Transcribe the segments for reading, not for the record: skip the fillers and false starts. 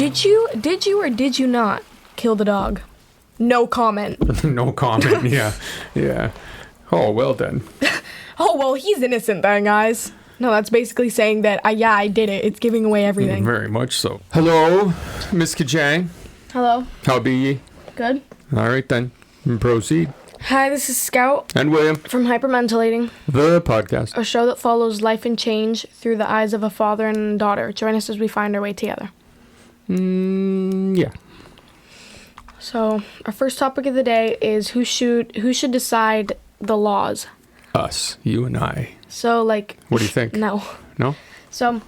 Did you or did you not kill the dog? No comment. No comment. Yeah. Oh, well then. Oh, well, he's innocent then, guys. No, that's basically saying that, I did it. It's giving away everything. Very much so. Hello, Miss Kajang. Hello. How be ye? Good. All right then. Proceed. Hi, this is Scout. And William. From Hypermentilating. The podcast. A show that follows life and change through the eyes of a father and a daughter. Join us as we find our way together. Yeah. So, our first topic of the day is who should decide the laws? Us. You and I. So, like... What do you think? No. No? So...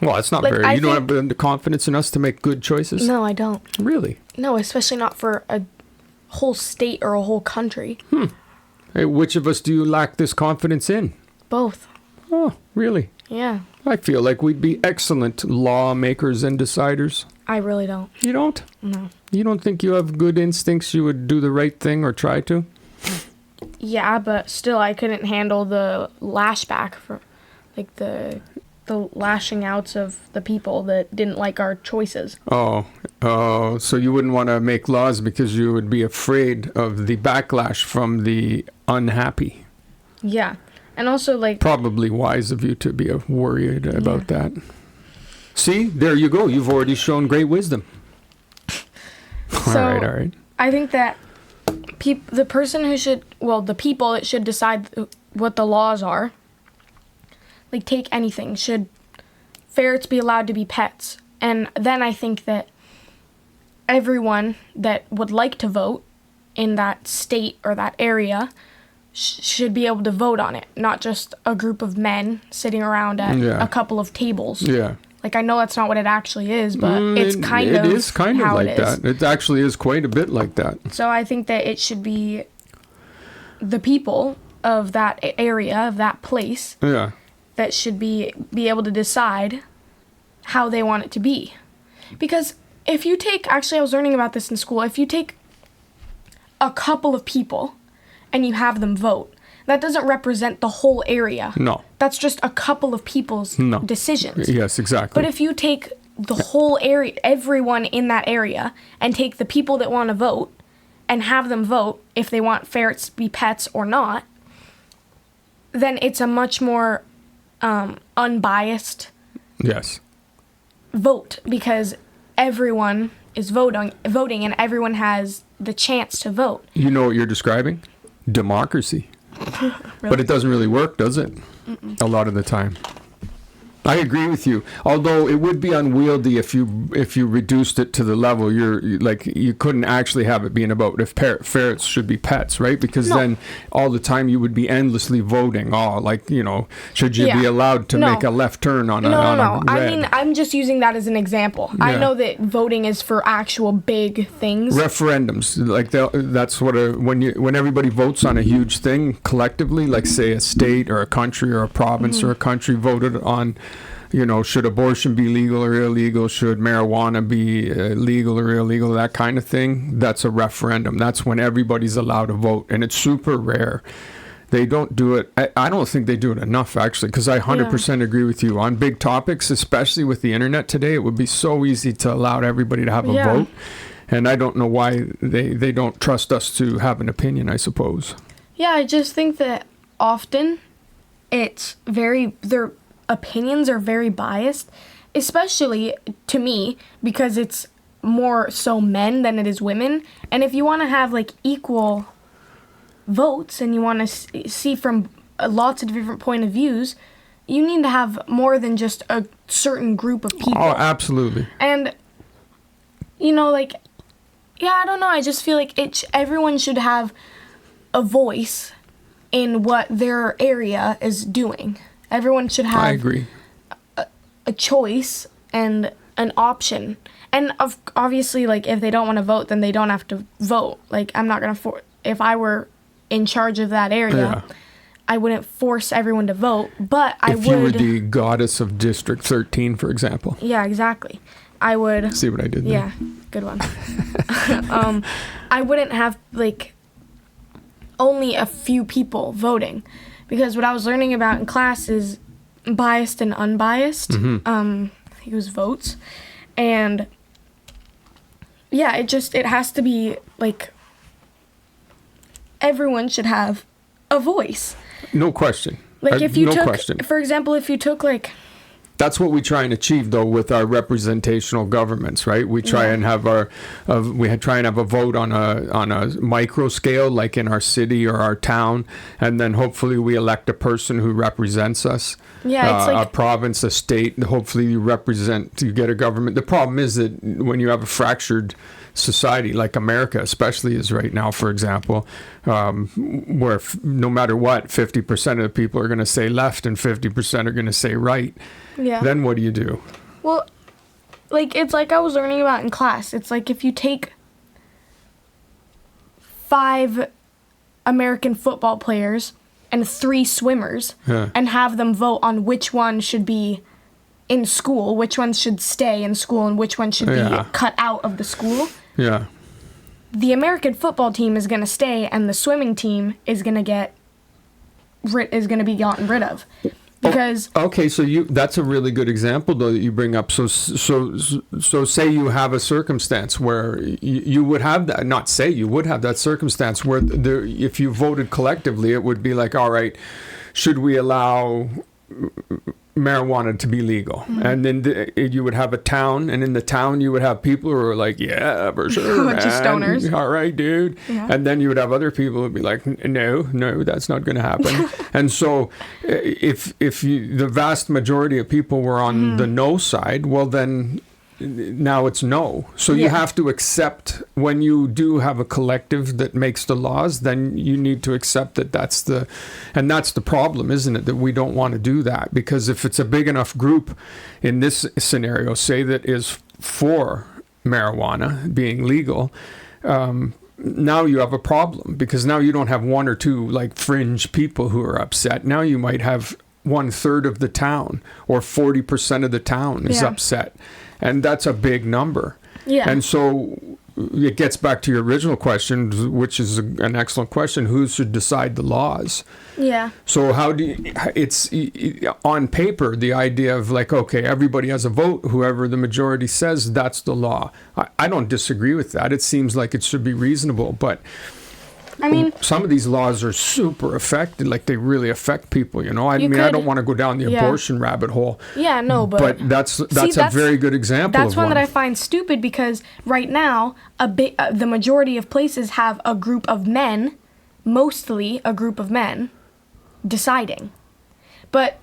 Well, it's not like, very... You don't have the confidence in us to make good choices? No, I don't. Really? No, especially not for a whole state or a whole country. Hey, which of us do you lack this confidence in? Both. Oh, really? Yeah. I feel like we'd be excellent lawmakers and deciders. I really don't. You don't? No. You don't think you have good instincts? You would do the right thing or try to? Yeah, but still, I couldn't handle the lashback for, like, the lashing outs of the people that didn't like our choices. Oh, so you wouldn't want to make laws because you would be afraid of the backlash from the unhappy. Yeah. And also, like... Probably wise of you to be worried about that. See? There you go. You've already shown great wisdom. So, all right. I think that the person who should... Well, the people that should decide what the laws are, like, take anything. Should ferrets be allowed to be pets? And then I think that everyone that would like to vote in that state or that area should be able to vote on it, not just a group of men sitting around at a couple of tables. Yeah. Like, I know that's not what it actually is, but it's kind of It is kind of how like it is. that. It actually is quite a bit like that. So I think that it should be the people of that area, of that place, that should be able to decide how they want it to be. Because if you take, actually I was learning about this in school, if you take a couple of people and you have them vote, that doesn't represent the whole area. No. That's just a couple of people's decisions. Yes, exactly. But if you take the whole area, everyone in that area, and take the people that want to vote and have them vote if they want ferrets to be pets or not, then it's a much more unbiased vote, because everyone is voting and everyone has the chance to vote. You know what you're describing? Democracy. Really? But it doesn't really work, does it? A lot of the time. I agree with you. Although it would be unwieldy if you reduced it to the level you couldn't actually have it being about if ferrets should be pets, right? Because then all the time you would be endlessly voting. Should you be allowed to make a left turn on a red? I mean, I'm just using that as an example. Yeah. I know that voting is for actual big things. Referendums, like that's what when everybody votes on a huge thing collectively, like say a state or a country or a province or a country voted on. Should abortion be legal or illegal? Should marijuana be legal or illegal? That kind of thing. That's a referendum. That's when everybody's allowed to vote. And it's super rare. They don't do it. I don't think they do it enough, actually, because I 100% agree with you. On big topics, especially with the internet today, it would be so easy to allow everybody to have a vote. And I don't know why they don't trust us to have an opinion, I suppose. Yeah, I just think that often their opinions are very biased, especially to me, because it's more so men than it is women. And if you want to have like equal votes and you want to see from lots of different point of views, you need to have more than just a certain group of people. Oh, absolutely. And I don't know, I just feel like everyone should have a voice in what their area is doing. Everyone should have, I agree, a choice and an option. And obviously, like, if they don't want to vote, then they don't have to vote. Like, I'm not going to if I were in charge of that area, I wouldn't force everyone to vote, but I would... If you were the goddess of District 13, for example. Yeah, exactly. I would... See what I did there? Yeah, good one. I wouldn't have, like, only a few people voting. Because what I was learning about in class is biased and unbiased. I think it was votes. And yeah, it has to be like everyone should have a voice. No question. Like if you no took, question. for example, if you took like, That's what we try and achieve, though, with our representational governments, right? We try and have try and have a vote on a micro scale, like in our city or our town, and then hopefully we elect a person who represents us. Yeah, it's like a province, a state. Hopefully you get a government. The problem is that when you have a fractured society like America especially is right now, for example, where no matter what, 50% of the people are going to say left and 50% are going to say right. yeah. Then what do you do? Well, like it's like I was learning about in class. It's like if you take 5 American football players and 3 swimmers and have them vote on which one should be in school, which one should stay in school, and which one should be cut out of the school. Yeah. The American football team is going to stay, and the swimming team is going to be gotten rid of, because Okay, so that's a really good example though that you bring up. So say you have a circumstance where you would have that. Not say you would have that circumstance where if you voted collectively, it would be like, all right, should we allow marijuana to be legal? And then you would have a town, and in the town you would have people who are like, yeah, for sure, a bunch of stoners. All right, dude. Yeah. And then you would have other people who'd be like, no, that's not going to happen. And so if the vast majority of people were on the no side, well then now it's no. So you have to accept, when you do have a collective that makes the laws, then you need to accept that that's the problem, isn't it? That we don't want to do that, because if it's a big enough group in this scenario, say that is for marijuana being legal, now you have a problem, because now you don't have 1 or 2 like fringe people who are upset. Now you might have 1/3 of the town or 40% of the town is upset. And that's a big number. Yeah. And so it gets back to your original question, which is an excellent question. Who should decide the laws? yeah, So how do you, it's on paper, the idea of like, okay, everybody has a vote. Whoever the majority says, that's the law. I don't disagree with that. It seems like it should be reasonable. But I mean, some of these laws are super affected, like they really affect people, you know. I mean, I don't want to go down the abortion rabbit hole. Yeah, no, but that's a very good example. That's one that I find stupid, because right now the majority of places have a group of men, mostly a group of men, deciding. But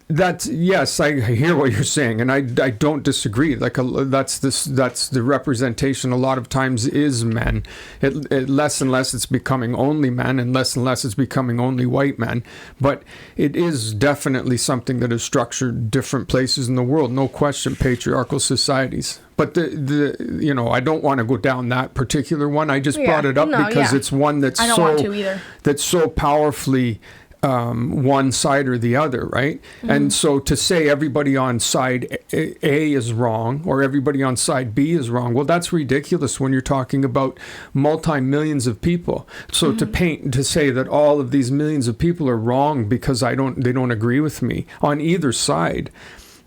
that's, yes, I hear what you're saying, and I don't disagree. Like that's the representation a lot of times is men. It less and less it's becoming only men, and less it's becoming only white men. But it is definitely something that is structured different places in the world, no question, patriarchal societies. But I don't want to go down that particular one. I just brought it up because it's one that's that's so powerfly one side or the other, right? And so to say everybody on side A is wrong or everybody on side B is wrong, well, that's ridiculous when you're talking about multi-millions of people. So to say that all of these millions of people are wrong because they don't agree with me on either side,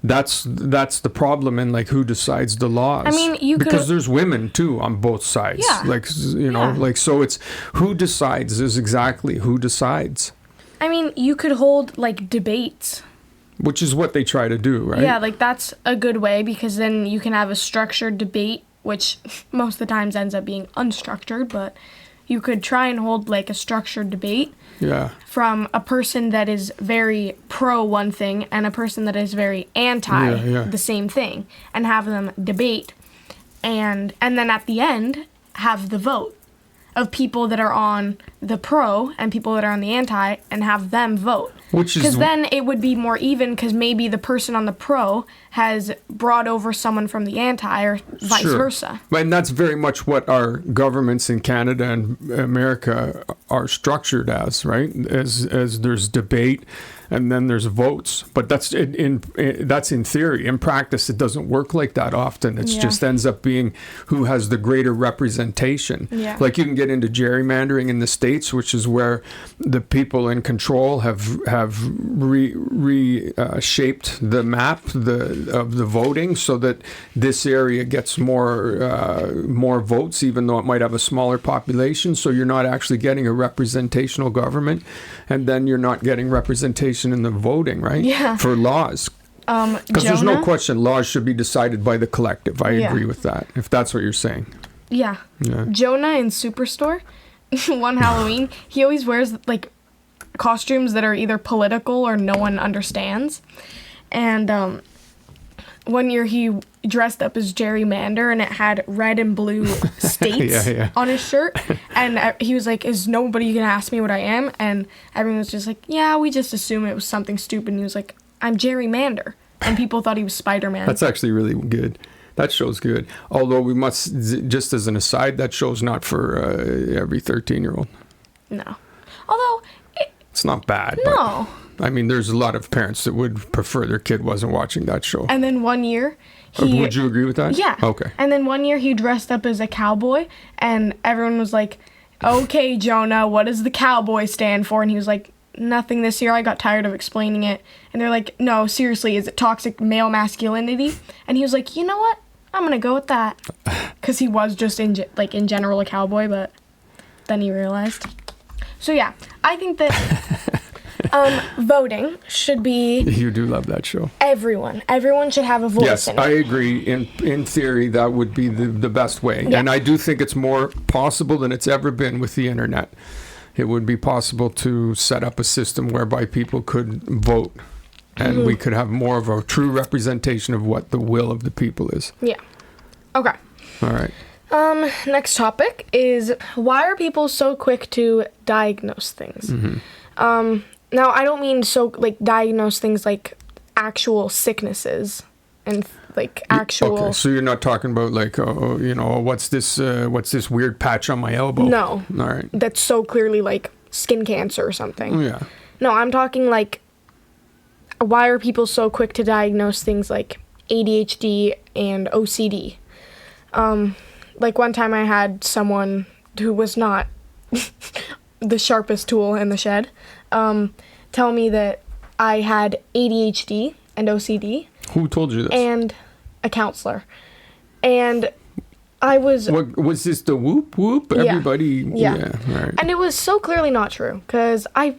that's the problem. And like, who decides the laws? I mean, because there's women too on both sides. Yeah. Like, like, so it's who decides is exactly who decides. I mean, you could hold like debates, which is what they try to do, right? Yeah, like that's a good way, because then you can have a structured debate, which most of the times ends up being unstructured, but you could try and hold like a structured debate from a person that is very pro one thing and a person that is very anti the same thing, and have them debate, and then at the end have the vote of people that are on the pro and people that are on the anti, and have them vote. Because then it would be more even, because maybe the person on the pro has brought over someone from the anti, or vice versa. And that's very much what our governments in Canada and America are structured as, right? As there's debate, and then there's votes. But that's that's in theory. In practice, it doesn't work like that often. It just ends up being who has the greater representation. Yeah. Like you can get into gerrymandering in the States, which is where the people in control have reshaped the map of the voting so that this area gets more votes, even though it might have a smaller population. So you're not actually getting a representational government, and then you're not getting representation in the voting, right? Yeah. For laws. Because there's no question laws should be decided by the collective. I agree with that, if that's what you're saying. Yeah. Jonah in Superstore, one Halloween, he always wears like costumes that are either political or no one understands. And one year he dressed up as gerrymander, and it had red and blue states on his shirt. And he was like, is nobody going to ask me what I am? And everyone was just like, yeah, we just assume it was something stupid. And he was like, I'm gerrymander. And people thought he was Spider-Man. That's actually really good. That show's good. Although we must, just as an aside, that show's not for every 13-year-old. No. Although... It's not bad. No. But, I mean, there's a lot of parents that would prefer their kid wasn't watching that show. And then one year... Would you agree with that? Yeah. Okay. And then one year he dressed up as a cowboy, and everyone was like, okay, Jonah, what does the cowboy stand for? And he was like, nothing this year. I got tired of explaining it. And they're like, no, seriously, is it toxic male masculinity? And he was like, you know what? I'm going to go with that. Because he was just, in general, a cowboy, but then he realized. So, yeah, I think that voting should be... You do love that show. Everyone. Everyone should have a voice yes, in it. I agree. In theory, that would be the best way. Yeah. And I do think it's more possible than it's ever been with the internet. It would be possible to set up a system whereby people could vote, and we could have more of a true representation of what the will of the people is. Yeah. Okay. All right. Next topic is, why are people so quick to diagnose things? Now, I don't mean diagnose things like actual sicknesses and actual... Okay, so you're not talking about what's this weird patch on my elbow? No. All right. That's so clearly skin cancer or something. Yeah. No, I'm talking why are people so quick to diagnose things like ADHD and OCD? One time I had someone who was not the sharpest tool in the shed tell me that I had ADHD and OCD. Who told you this? And a counselor. And I was... What, was this the whoop whoop? Yeah. Everybody... Yeah. Right. And it was so clearly not true, because I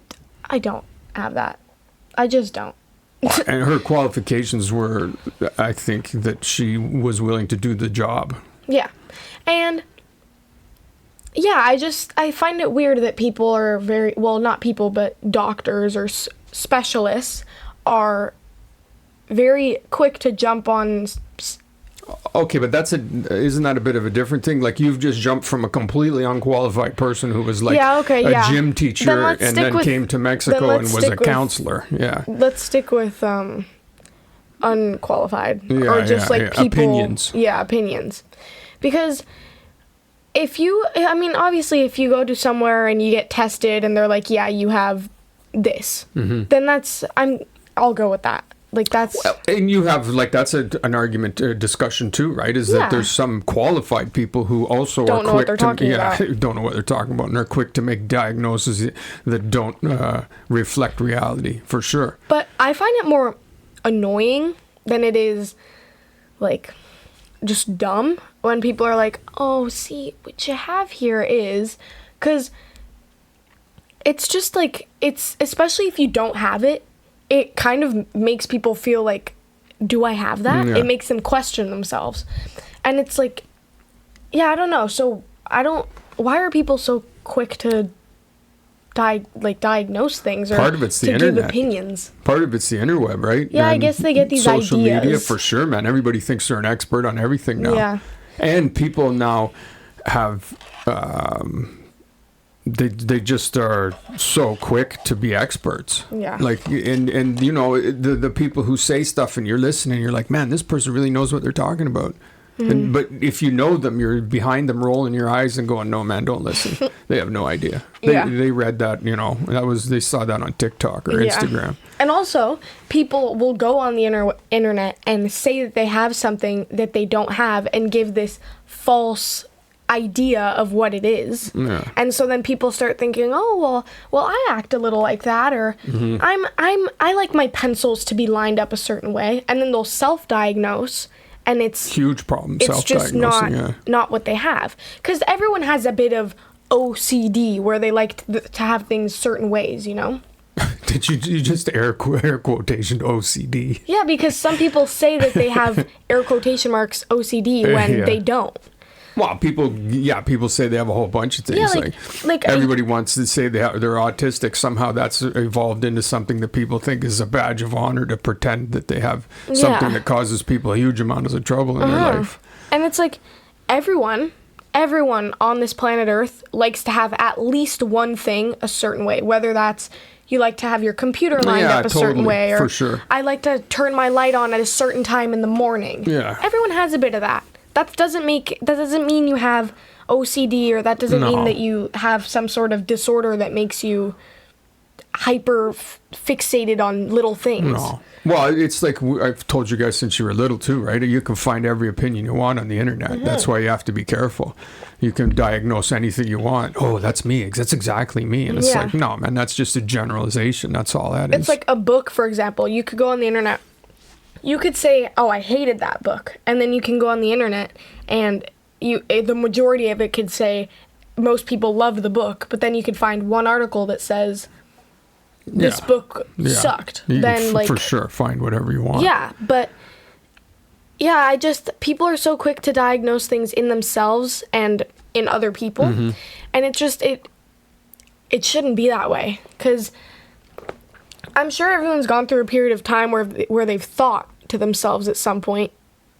don't have that. I just don't. And her qualifications were, I think, that she was willing to do the job. Yeah. And... yeah, I find it weird that people are not people, but doctors or specialists are very quick to jump on... Okay, but isn't that a bit of a different thing? Like, you've just jumped from a completely unqualified person who was a gym teacher and then came to Mexico and was a counselor. Yeah. Let's stick with unqualified or just people... Opinions. Yeah, opinions. Because... obviously, if you go to somewhere and you get tested and they're like, yeah, you have this, then I'll go with that. That's... Well, and you have, that's an argument, discussion too, right? Is that there's some qualified people who also don't are quick to... don't know what they're talking about, and are quick to make diagnoses that don't reflect reality, for sure. But I find it more annoying than it is, just dumb when people are like, oh, see, what you have here is, because it's just it's, especially if you don't have it, it kind of makes people feel like, do I have that? Yeah. It makes them question themselves. And it's I don't know. So why are people so quick to diagnose things or part of it's the to internet. Give opinions? Part of it's the interweb, right? Yeah, and I guess they get these social ideas. Media, for sure, man. Everybody thinks they're an expert on everything now. Yeah. And people now have... They just are so quick to be experts. Yeah. And the people who say stuff and you're listening, you're like, man, this person really knows what they're talking about. But if you know them, you're behind them, rolling your eyes and going, "No, man, don't listen." They have no idea. They read that, they saw that on TikTok or Instagram. And also, people will go on the internet and say that they have something that they don't have and give this false idea of what it is. Yeah. And so then people start thinking, "Oh, well, I act a little like that," or I like my pencils to be lined up a certain way, and then they'll self-diagnose. And it's huge problem. It's just not what they have, because everyone has a bit of OCD where they like to have things certain ways, Did you just air quotation OCD? Yeah, because some people say that they have air quotation marks OCD when they don't. Well, people say they have a whole bunch of things. Yeah, like everybody wants to say they're autistic. Somehow that's evolved into something that people think is a badge of honor to pretend that they have something that causes people a huge amount of trouble in their life. And it's like everyone on this planet Earth likes to have at least one thing a certain way, whether that's you like to have your computer lined up a certain way, or for sure. I like to turn my light on at a certain time in the morning. Yeah. Everyone has a bit of that. That doesn't mean you have OCD, or that doesn't mean that you have some sort of disorder that makes you hyper fixated on little things. No. Well, it's like I've told you guys since you were little too, right? You can find every opinion you want on the internet. That's why you have to be careful. You can diagnose anything you want. Oh, that's me. That's exactly me. And it's like, no, man, that's just a generalization. That's all that is. It's like a book, for example. You could go on the internet. You could say, "Oh, I hated that book," and then you can go on the internet and the majority of it could say most people loved the book, but then you could find one article that says this book sucked. You then can for sure find whatever you want. Yeah, but people are so quick to diagnose things in themselves and in other people, and it shouldn't be that way, because I'm sure everyone's gone through a period of time where they've thought to themselves at some point,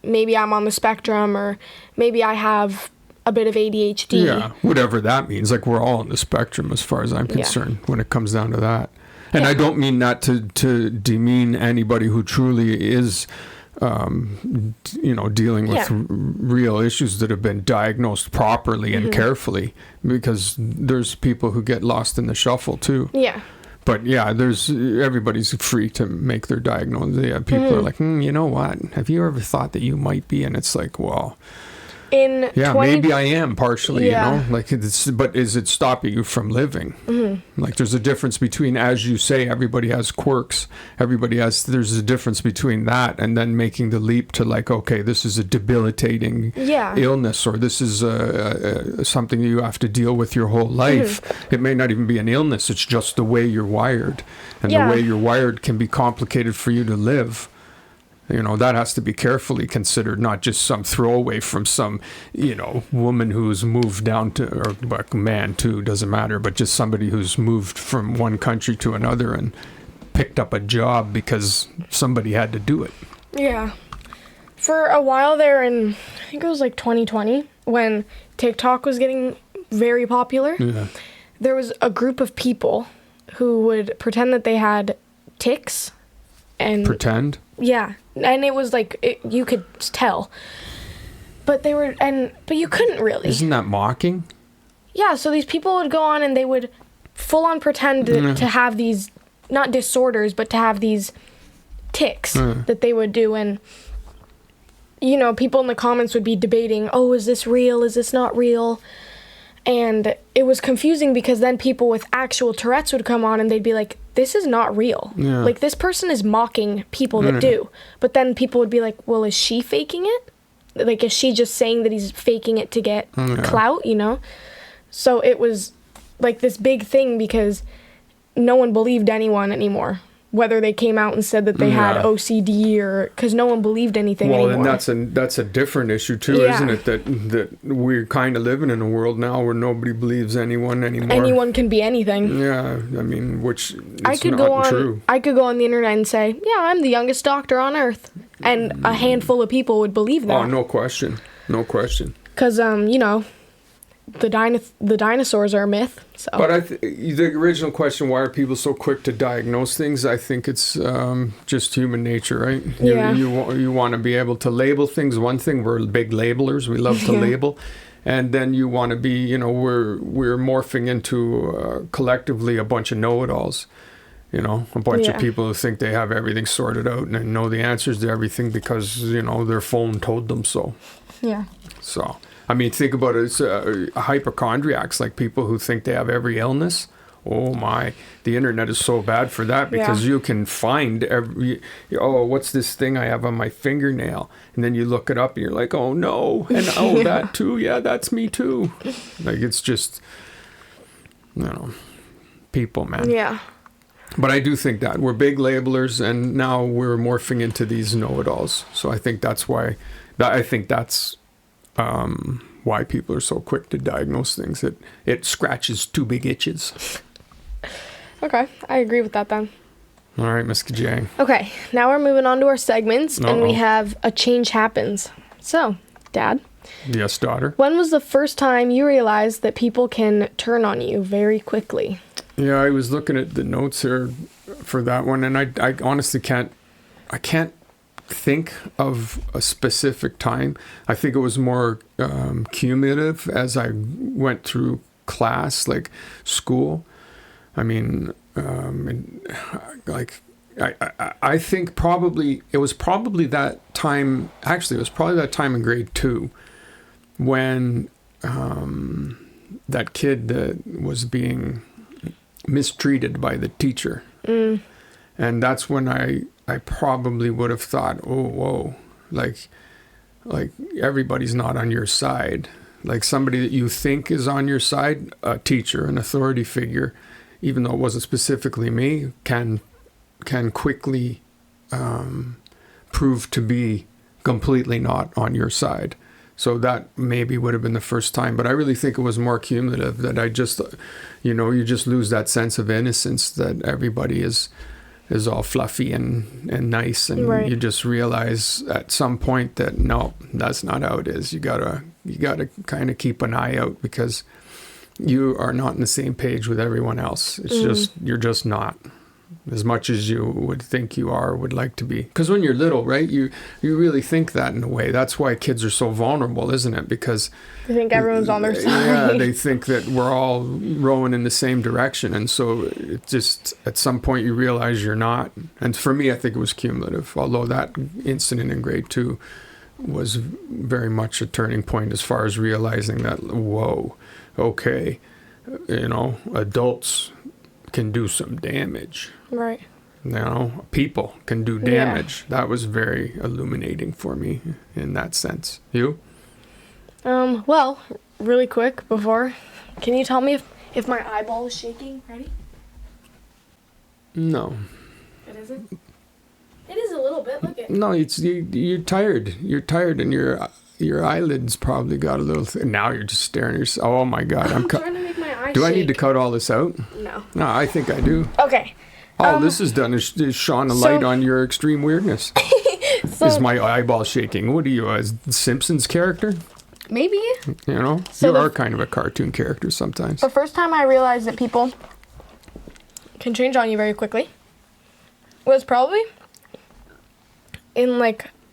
maybe I'm on the spectrum, or maybe I have a bit of ADHD. Yeah, whatever that means. Like, we're all on the spectrum as far as I'm concerned when it comes down to that. And I don't mean that to demean anybody who truly is, dealing with real issues that have been diagnosed properly and carefully, because there's people who get lost in the shuffle too. Yeah. But everybody's free to make their diagnosis. Yeah, people are like, you know what? Have you ever thought that you might be? And it's like, well, maybe I am partially, like but is it stopping you from living? Like, there's a difference between, as you say, everybody has quirks. There's a difference between that and then making the leap to, like, okay, this is a debilitating illness, or this is something you have to deal with your whole life. It may not even be an illness. It's just the way you're wired, and the way you're wired can be complicated for you to live. That has to be carefully considered, not just some throwaway from some, woman who's moved down to, or man too, doesn't matter, but just somebody who's moved from one country to another and picked up a job because somebody had to do it. Yeah. For a while there I think it was like 2020, when TikTok was getting very popular, there was a group of people who would pretend that they had tics. And pretend? Yeah. And it was like, you could tell. But but you couldn't really. Isn't that mocking? Yeah, so these people would go on and they would full on pretend to have these, not disorders, but to have these tics that they would do. And, people in the comments would be debating, oh, is this real? Is this not real? And it was confusing, because then people with actual Tourette's would come on and they'd be like, this is not real. Yeah. Like, this person is mocking people that do. But then people would be like, well, is she faking it? Like, is she just saying that he's faking it to get clout, So it was like this big thing, because no one believed anyone anymore, whether they came out and said that they had OCD, or because no one believed anything anymore. Well, and that's a different issue too, isn't it? That we're kind of living in a world now where nobody believes anyone anymore. Anyone can be anything. Yeah, I mean, which is not true. I could go on the internet and say, yeah, I'm the youngest doctor on earth, and a handful of people would believe that. Oh, no question. Because, the dinosaurs are a myth. So. But the original question, why are people so quick to diagnose things? I think it's just human nature, right? You want to be able to label things. One thing, we're big labelers. We love to label. And then you want to be, we're morphing into collectively a bunch of know-it-alls. A bunch of people who think they have everything sorted out and know the answers to everything because, their phone told them so. Yeah. So, I mean, think about it. It's hypochondriacs, like people who think they have every illness. Oh my, the internet is so bad for that because you can find what's this thing I have on my fingernail? And then you look it up and you're like, oh no. And that too. Yeah, that's me too. Like, it's just, people, man. Yeah. But I do think that we're big labelers and now we're morphing into these know-it-alls. So I think that's why, why people are so quick to diagnose things. It scratches too big itches. Okay, I agree with that then. All right, Miss Kajang. Okay, now we're moving on to our segments, and we have A Change Happens. So, Dad. Yes, daughter. When was the first time you realized that people can turn on you very quickly? Yeah, I was looking at the notes here for that one, and I honestly can't think of a specific time. I think it was more cumulative as I went through class, like school. I mean, I think probably it was probably that time. Actually, it was probably that time in grade 2 when that kid that was being mistreated by the teacher, and that's when I probably would have thought, oh, whoa, like everybody's not on your side. Like somebody that you think is on your side, a teacher, an authority figure, even though it wasn't specifically me, can quickly prove to be completely not on your side. So that maybe would have been the first time. But I really think it was more cumulative that I just, you just lose that sense of innocence that everybody is all fluffy and nice. And you just realize at some point that, no, that's not how it is. You gotta kind of keep an eye out because you are not on the same page with everyone else. It's just, you're just not. As much as you would think you are, would like to be. Because when you're little, right, you really think that in a way. That's why kids are so vulnerable, isn't it? Because they think everyone's on their side. Yeah, they think that we're all rowing in the same direction. And so it just, at some point you realize you're not. And for me, I think it was cumulative. Although that incident in grade 2 was very much a turning point as far as realizing that, whoa, okay, adults can do some damage. Right. People can do damage. Yeah. That was very illuminating for me in that sense. You? Well, really quick before, can you tell me if my eyeball is shaking? Ready? No. It isn't? It is a little bit. Look at. No, you're tired. You're tired and your eyelids probably got a little now you're just staring at yourself. Oh my God. I'm trying to make my eyes Do shake. I need to cut all this out? No. No, I think I do. Okay. All this is done is shone a light on your extreme weirdness. Is my eyeball shaking? What are you, a Simpsons character? Maybe. You are kind of a cartoon character sometimes. The first time I realized that people can change on you very quickly was probably in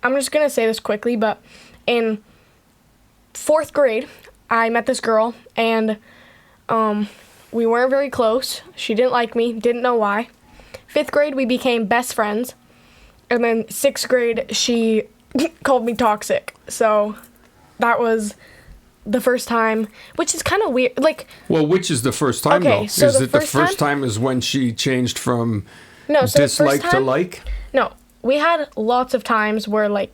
I'm just going to say this quickly, but in 4th grade, I met this girl and we weren't very close. She didn't like me, didn't know why. 5th grade, we became best friends. And then 6th grade, she called me toxic. So that was the first time, which is kind of weird. Well, which is the first time, though? So is it the first time is when she changed from dislike to like? No, we had lots of times where, I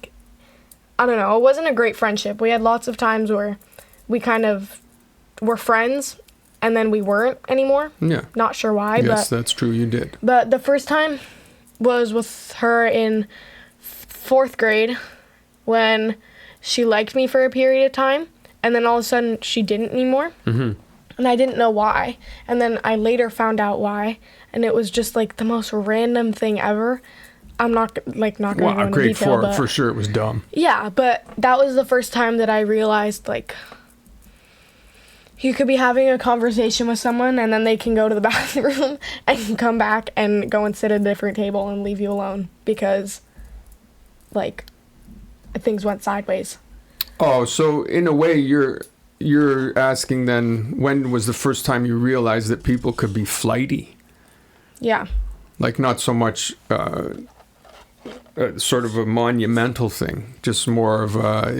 don't know, it wasn't a great friendship. We had lots of times where we kind of were friends, and then we weren't anymore. Yeah. Not sure why. Yes, that's true. You did. But the first time was with her in 4th grade when she liked me for a period of time. And then all of a sudden she didn't anymore. Mm-hmm. And I didn't know why. And then I later found out why. And it was just the most random thing ever. I'm not going to go into grade detail. 4, for sure it was dumb. Yeah, but that was the first time that I realized You could be having a conversation with someone and then they can go to the bathroom and come back and go and sit at a different table and leave you alone because, like, things went sideways. Oh, so in a way you're asking then, when was the first time you realized that people could be flighty? Yeah. Like, not so much sort of a monumental thing, just more of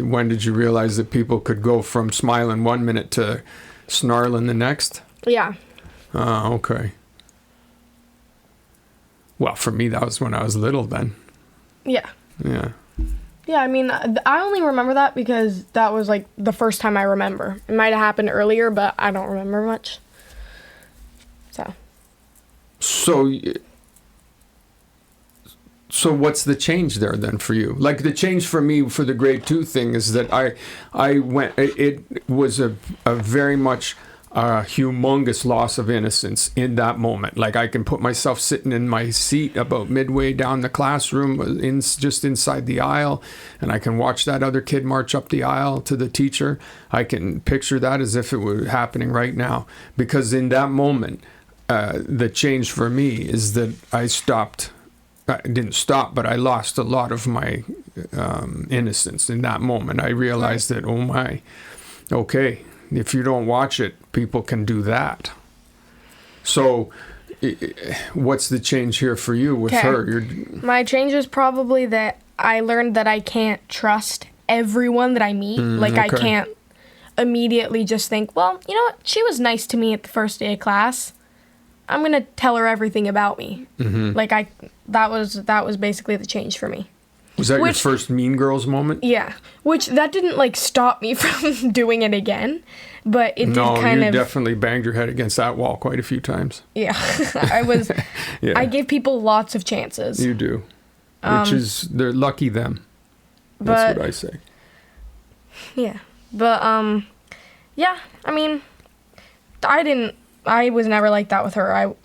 when did you realize that people could go from smiling 1 minute to snarling the next? Yeah. Oh, okay. Well, for me, that was when I was little then. Yeah. Yeah. Yeah, I mean, I only remember that because that was, like, the first time I remember. It might have happened earlier, but I don't remember much. So what's the change there then for you? Like, the change for me for the grade 2 thing is that it was a very much humongous loss of innocence in that moment. Like, I can put myself sitting in my seat about midway down the classroom, just inside the aisle, and I can watch that other kid march up the aisle to the teacher. I can picture that as if it were happening right now. Because in that moment, the change for me is that I didn't stop, but I lost a lot of my innocence in that moment. I realized that, oh my, okay, if you don't watch it, people can do that. So what's the change here for you with her? My change is probably that I learned that I can't trust everyone that I meet. I can't immediately just think, well, you know what, she was nice to me at the first day of class, I'm gonna tell her everything about me. That was basically the change for me. Was that your first Mean Girls moment? Yeah, which that didn't stop me from doing it again, but it did kind of. No, you definitely banged your head against that wall quite a few times. Yeah, I was. Yeah. I give people lots of chances. You do, which is they're lucky them. That's what I say. Yeah, but yeah. I mean, I was never like that with her.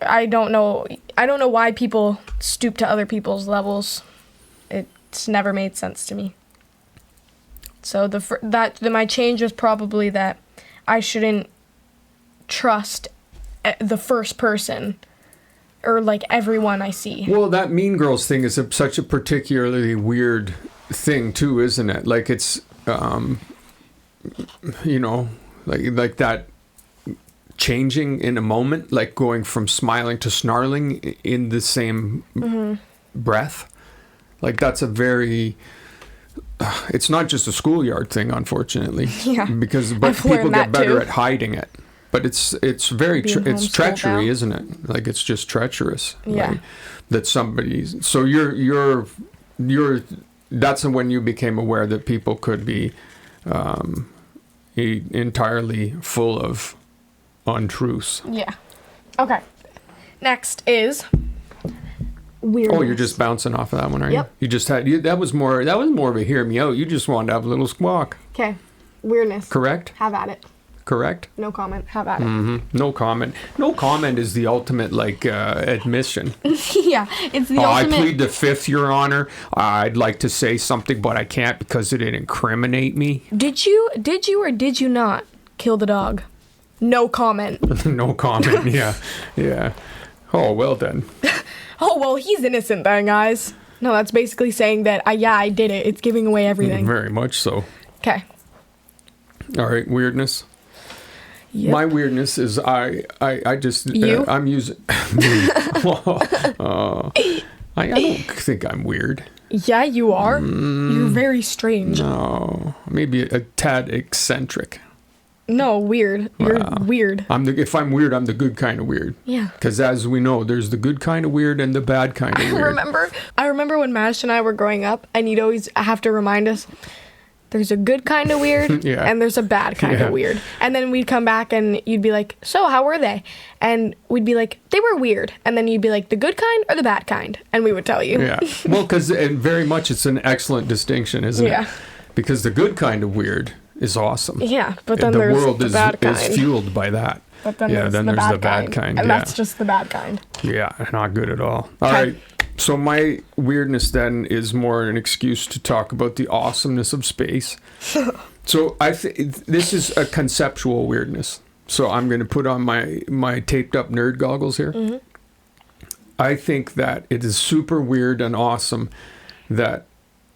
I don't know why people stoop to other people's levels. It's never made sense to me. So my change was probably that I shouldn't trust the first person or everyone I see. Well, that Mean Girls thing is such a particularly weird thing too, isn't it? Like, it's like that changing in a moment, like going from smiling to snarling in the same breath. Like, that's a very it's not just a schoolyard thing, unfortunately. Yeah, but people get better at hiding it. But it's very it's treachery, isn't it? Like, it's just treacherous. Yeah, right? That somebody. So you're that's when you became aware that people could be entirely full of untruths. Yeah. Okay. Next is weirdness. Oh, you're just bouncing off of that one, are you? Yep. You just had that was more of a hear me out. You just wanted to have a little squawk. Okay. Weirdness. Correct? Have at it. Correct? No comment. Have at it. Mm-hmm. No comment. No comment is the ultimate admission. Yeah, it's the ultimate. I plead the fifth, Your Honor. I'd like to say something, but I can't because it'd incriminate me. Did you or did you not kill the dog? No comment. No comment. Yeah. Yeah. Oh, well then. Oh, well, he's innocent then, guys. No, that's basically saying that, I did it. It's giving away everything. Very much so. Okay. All right, weirdness. Yep. My weirdness is I just... I'm using... I don't think I'm weird. Yeah, you are. You're very strange. No, maybe a tad eccentric. No, weird. You're weird. If I'm weird, I'm the good kind of weird. Yeah. Because as we know, there's the good kind of weird and the bad kind of weird. I remember when Mash and I were growing up, and you'd always have to remind us, there's a good kind of weird, and there's a bad kind of weird. And then we'd come back, and you'd be like, so how were they? And we'd be like, they were weird. And then you'd be like, the good kind or the bad kind? And we would tell you. Yeah. Well, because very much it's an excellent distinction, isn't it? Yeah. Because the good kind of weird is awesome. Yeah, but then there's the bad kind. Is fueled by that. But then there's the bad kind. And that's just the bad kind. Yeah, not good at all. All right. So my weirdness then is more an excuse to talk about the awesomeness of space. So I think this is a conceptual weirdness. So I'm going to put on my taped up nerd goggles here. Mm-hmm. I think that it is super weird and awesome that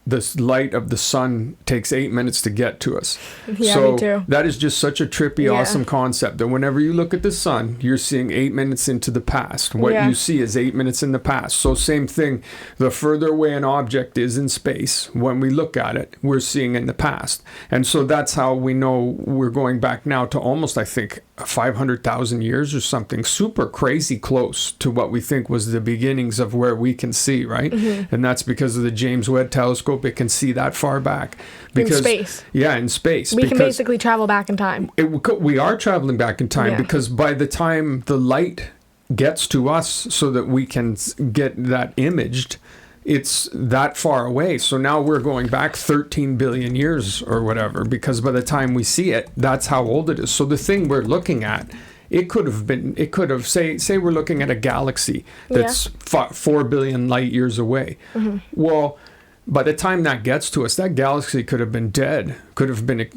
the light of the sun takes 8 minutes to get to us. Yeah, so me too. that is just such a trippy, awesome concept that whenever you look at the sun, you're seeing 8 minutes into the past. What you see is 8 minutes in the past. So same thing, the further away an object is in space, when we look at it, we're seeing in the past. And so that's how we know we're going back now to almost, I think, 500,000 years or something, super crazy close to what we think was the beginnings of where we can see, right? Mm-hmm. And that's because of the James Webb telescope. It can see that far back. Because, in space. Yeah, in space. We can basically travel back in time. We are traveling back in time because by the time the light gets to us so that we can get that imaged, it's that far away. So now we're going back 13 billion years or whatever, because by the time we see it, that's how old it is. So the thing we're looking at, it could have, say we're looking at a galaxy that's 4 billion light years away. Mm-hmm. Well, by the time that gets to us, that galaxy could have been dead, could have been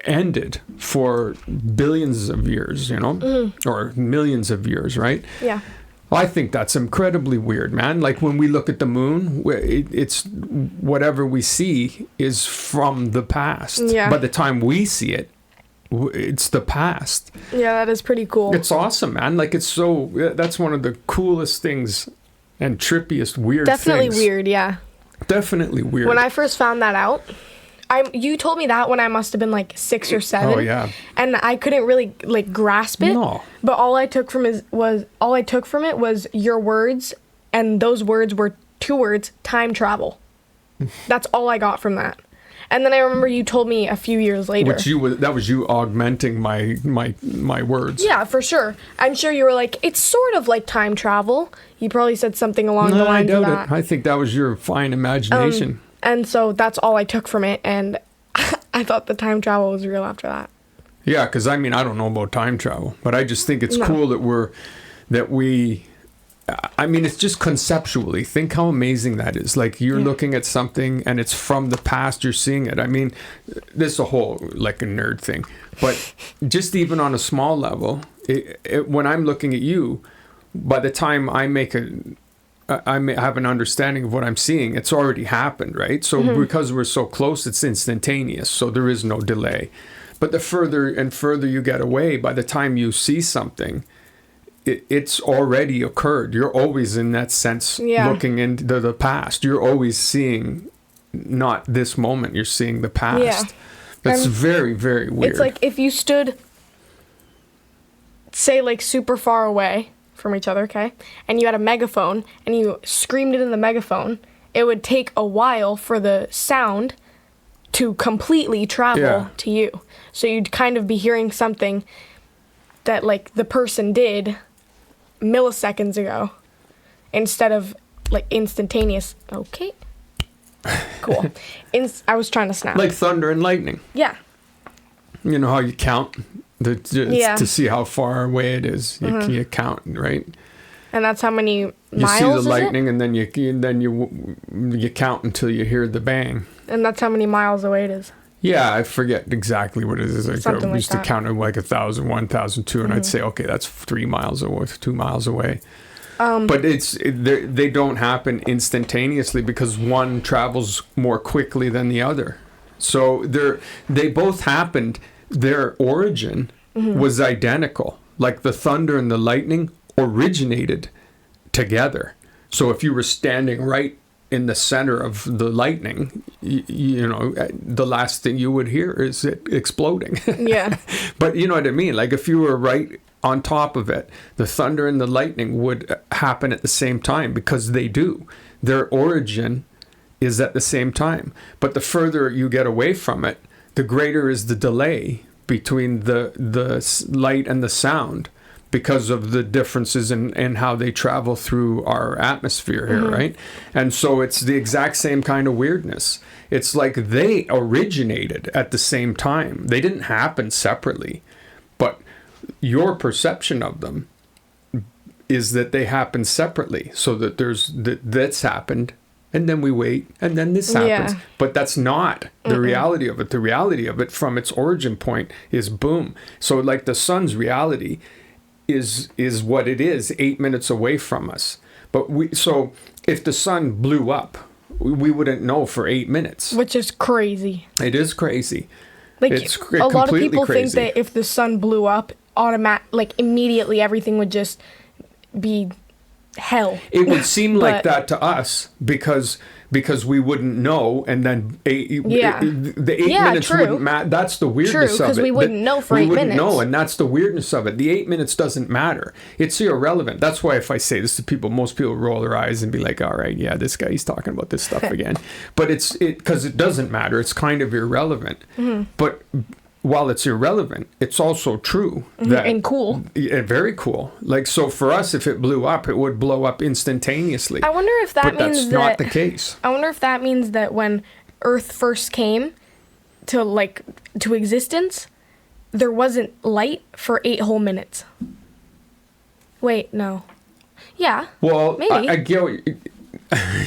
ended for billions of years, or millions of years, right? Yeah. I think that's incredibly weird, man. Like when we look at the moon, it's whatever we see is from the past. Yeah. By the time we see it, it's the past. Yeah, that is pretty cool. It's awesome, man. Like that's one of the coolest things and trippiest weird things. Definitely weird, yeah. Definitely weird. When I first found that out, you told me that when I must have been like 6 or 7. Oh yeah. And I couldn't really like grasp it. No. But all I took from it was your words, and those words were 2 words: time travel. That's all I got from that. And then I remember you told me a few years later. That was you augmenting my words. Yeah, for sure. I'm sure you were like, it's sort of like time travel. You probably said something along the lines of that. I doubt it. I think that was your fine imagination. And so that's all I took from it, and I thought the time travel was real after that. Yeah, because I don't know about time travel, but I just think it's cool it's just conceptually, think how amazing that is. Like you're looking at something and it's from the past, you're seeing it. I mean, this is a whole, like a nerd thing, but just even on a small level, when I'm looking at you, by the time I have an understanding of what I'm seeing, it's already happened, right? So because we're so close, it's instantaneous, so there is no delay. But the further and further you get away, by the time you see something, it's already occurred. You're always in that sense looking into the past. You're always seeing not this moment, you're seeing the past. Yeah. That's very, very weird. It's like if you stood, say, like super far away from each other, okay? And you had a megaphone and you screamed it in the megaphone, it would take a while for the sound to completely travel to you. So you'd kind of be hearing something that like the person did milliseconds ago instead of like instantaneous. Okay. Cool. I was trying to snap. Like thunder and lightning. Yeah. You know how you count to see how far away it is. You count, right? And that's how many miles. You see the lightning, and then you count until you hear the bang. And that's how many miles away it is. Yeah, I forget exactly what it is. Something I used to count it like 1,000, 1,002, and I'd say, okay, that's 3 miles away, 2 miles away. But they don't happen instantaneously because one travels more quickly than the other. So they both happened. Their origin was identical. Like the thunder and the lightning originated together. So if you were standing right in the center of the lightning, the last thing you would hear is it exploding. Yeah. But you know what I mean? Like if you were right on top of it, the thunder and the lightning would happen at the same time because they do. Their origin is at the same time. But the further you get away from it, the greater is the delay between the light and the sound, because of the differences in how they travel through our atmosphere here, right? And so it's the exact same kind of weirdness. It's like they originated at the same time. They didn't happen separately, but your perception of them is that they happen separately, so that that's happened and then we wait, and then this happens. Yeah. But that's not the reality of it. The reality of it from its origin point is boom. So like the sun's reality is what it is, 8 minutes away from us. But so if the sun blew up, we wouldn't know for 8 minutes. Which is crazy. It is crazy. Like, It's a lot of people crazy. think that if the sun blew up, immediately everything would just be hell. It would seem like But- that to us because we wouldn't know, and then the 8 minutes true. wouldn't matter. That's the weirdness True, of it. 'cause we wouldn't know for we 8 wouldn't minutes. know, and that's the weirdness of it. The 8 minutes doesn't matter. It's irrelevant. That's why if I say this to people, most people roll their eyes and be like, "All right, yeah, this guy's talking about this stuff again." But it's because it doesn't matter. It's kind of irrelevant. But while it's irrelevant, it's also true that And cool. Yeah, very cool. Like, so for us, if it blew up, it would blow up instantaneously. I wonder if that But means that's that not the case. I wonder if that means that when Earth first came to existence, there wasn't light for 8 whole minutes. Wait, no. Yeah. Well, maybe. I get what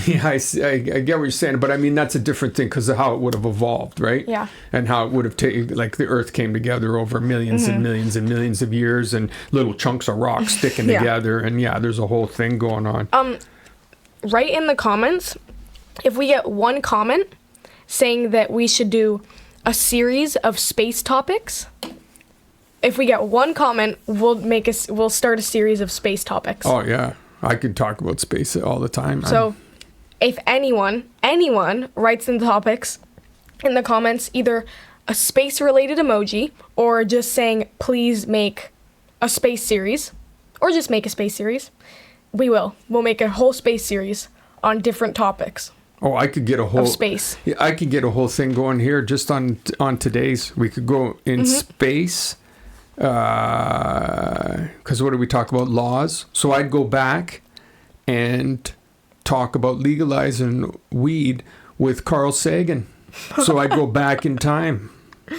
yeah, I get what you're saying, but I mean, that's a different thing because of how it would have evolved, right? Yeah. And how it would have taken, like the Earth came together over millions and millions and millions of years, and little chunks of rock sticking Yeah. together, and yeah, there's a whole thing going on. Write in the comments if we get one comment saying that we should do a series of space topics. If we get one comment, we'll start a series of space topics. Oh yeah, I could talk about space all the time. So, if anyone writes in the topics in the comments, either a space-related emoji or just saying, please make a space series, or just make a space series, we'll make a whole space series on different topics I could get a whole of space. Yeah, I could get a whole thing going here just on today's. We could go in space. Because what did we talk about? Laws. So I'd go back and talk about legalizing weed with Carl Sagan. So I'd go back in time.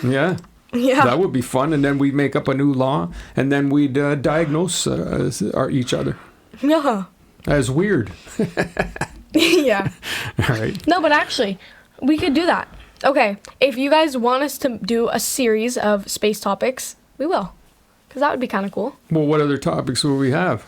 Yeah. Yeah. That would be fun. And then we'd make up a new law, and then we'd diagnose each other Yeah. as weird. Yeah. All right. No, but actually, we could do that. Okay, if you guys want us to do a series of space topics, we will. Because that would be kind of cool. Well, what other topics will we have?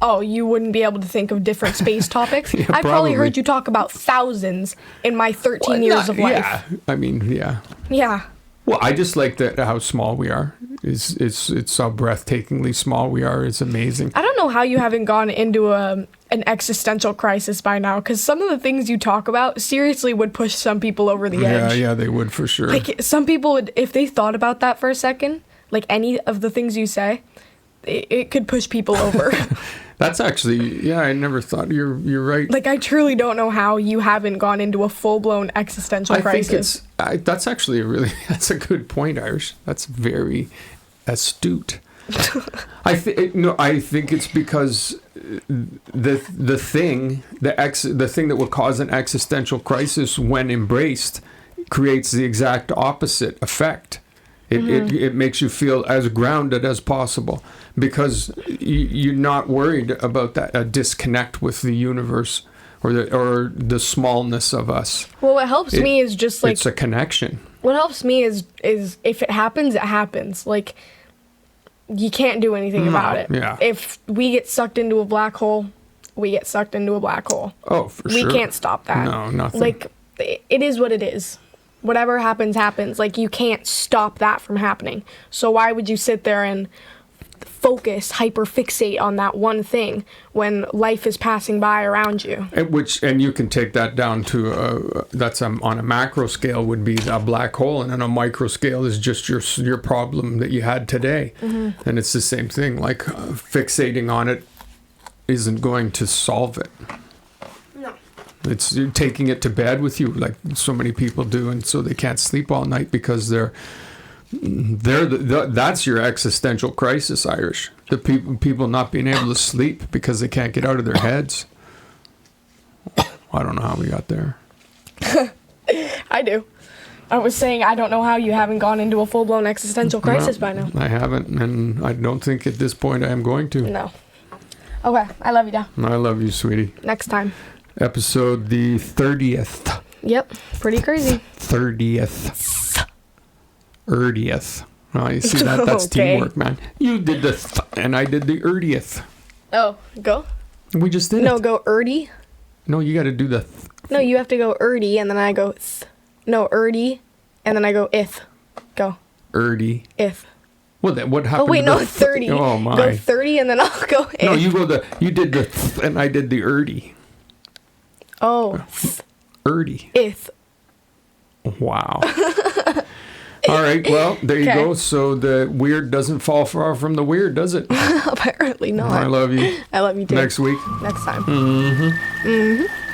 Oh, you wouldn't be able to think of different space topics? Yeah, I probably probably. heard you talk about thousands in my 13 years of life. Yeah. I mean, yeah. Yeah. Well, I just like that how small we are. It's how breathtakingly small we are. It's amazing. I don't know how you haven't gone into an existential crisis by now, because some of the things you talk about seriously would push some people over the edge. Yeah, they would for sure. Like, some people would, if they thought about that for a second, like any of the things you say, it could push people over. That's actually, yeah, I never thought. You're right. Like, I truly don't know how you haven't gone into a full-blown existential crisis. That's actually that's a good point, Irish. That's very astute. I think it's because the thing that would cause an existential crisis when embraced creates the exact opposite effect. It makes you feel as grounded as possible because you're not worried about a disconnect with the universe or the smallness of us. Well, what helps me is just like, it's a connection. what helps me is if it happens, it happens. Like, you can't do anything about it. Yeah. If we get sucked into a black hole, we get sucked into a black hole. Oh, for We sure. can't stop that. No, nothing. Like, it is what it is. Whatever happens, happens. Like, you can't stop that from happening. So why would you sit there and focus, hyperfixate on that one thing when life is passing by around you? And you can take that down to that's on a macro scale would be a black hole, and on a micro scale is just your problem that you had today. And it's the same thing. Like fixating on it isn't going to solve it. No. It's you're taking it to bed with you, like so many people do, and so they can't sleep all night because that's your existential crisis, Irish. The people not being able to sleep because they can't get out of their heads. I don't know how we got there. I do. I was saying I don't know how you haven't gone into a full-blown existential crisis by now. I haven't, and I don't think at this point I am going to. No. Okay, I love you, Dad. I love you, sweetie. Next time. Episode the 30th. Yep, pretty crazy. 30th. 30th. Oh, you see that? That's Okay. teamwork, man. You did the and I did the 30th. Oh, go? We just did No, it. go erdy. No, you got to do the No, you have to go erdy, and then I go No, erdy, and then I go ith. Go. Erdy. If. What happened? Oh, wait, to no, the 30. Oh, my. Go 30, and then I'll go if. No, you did the and I did the erdy. Oh, Erdy. if. Wow. All right, well, there you Okay. go. So the weird doesn't fall far from the weird, does it? Apparently not. I love you. I love you too. Next week. Next time. Mm-hmm. Mm-hmm.